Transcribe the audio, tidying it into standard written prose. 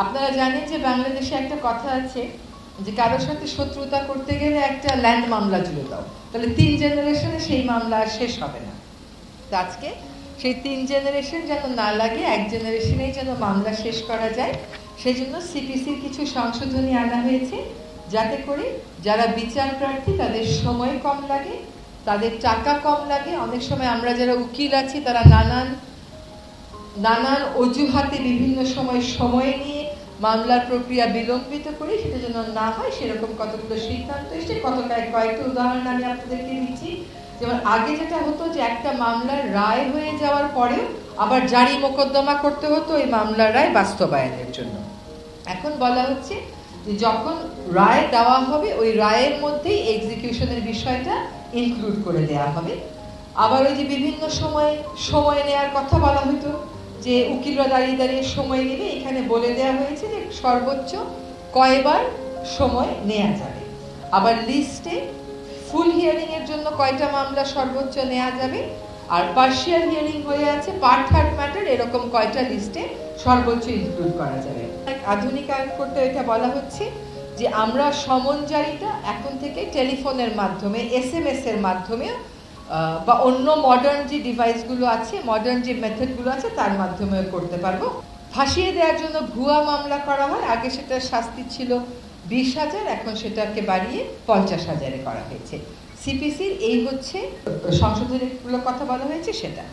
আপনারা জানেন যে বাংলাদেশে একটা কথা আছে যে কারোর সাথে শত্রুতা করতে গেলে একটা ল্যান্ড মামলা জুড়ে দাও, তাহলে 3 জেনারেশনে সেই মামলা আর শেষ হবে না। তো আজকে সেই 3 জেনারেশন যেন না লাগে, 1 জেনারেশনেই যেন মামলা শেষ করা যায়, সেই জন্য সিপিসির কিছু সংশোধনী আনা হয়েছে, যাতে করে যারা বিচার প্রার্থী তাদের সময় কম লাগে, তাদের টাকা কম লাগে। অনেক সময় আমরা যারা উকিল আছি তারা নানান অজুহাতে বিভিন্ন সময় নিয়ে মামলার প্রক্রিয়া বিলম্বিত করি, সেটা যেন না হয় সেরকম কতগুলো সিদ্ধান্ত এসে কয়েকটা উদাহরণ আমি আপনাদেরকে দিচ্ছি। যেমন আগে যেটা হতো যে একটা মামলার রায় হয়ে যাওয়ার পরেও আবার জারি মোকদ্দমা করতে হতো ওই মামলার রায় বাস্তবায়নের জন্য। এখন বলা হচ্ছে যে যখন রায় দেওয়া হবে ওই রায়ের মধ্যেই এক্সিকিউশনের বিষয়টা ইনক্লুড করে দেওয়া হবে। আবার ওই যে বিভিন্ন সময় নেওয়ার কথা বলা হতো যে উকিলরা দাঁড়িয়ে সময় নেবে, এখানে বলে দেওয়া হয়েছে যে সর্বোচ্চ কয়বার সময় নেওয়া যাবে। আবার লিস্টে ফুল হিয়ারিং এর জন্য কয়টা মামলা সর্বোচ্চ নেওয়া যাবে, আর পার্শিয়াল হিয়ারিং হয়ে আছে পার্ট থার্ড ম্যাটার, এরকম কয়টা লিস্টে সর্বোচ্চ ইনক্লুড করা যাবে। আধুনিকায়ন করতে এটা বলা হচ্ছে যে আমরা সমনজারিটা এখন থেকে টেলিফোনের মাধ্যমে, SMS এর মাধ্যমে বা অন্য মডার্ন যে ডিভাইসগুলো আছে, মডার্ন যে মেথডগুলো আছে তার মাধ্যমেও করতে পারবো। ফাঁসিয়ে দেওয়ার জন্য ভুয়া মামলা করা হয়, আগে সেটার শাস্তি ছিল 20,000, এখন সেটাকে বাড়িয়ে 50,000-এ করা হয়েছে। সিপিসির এই হচ্ছে সংশোধনীগুলোর কথা বলা হয়েছে সেটা।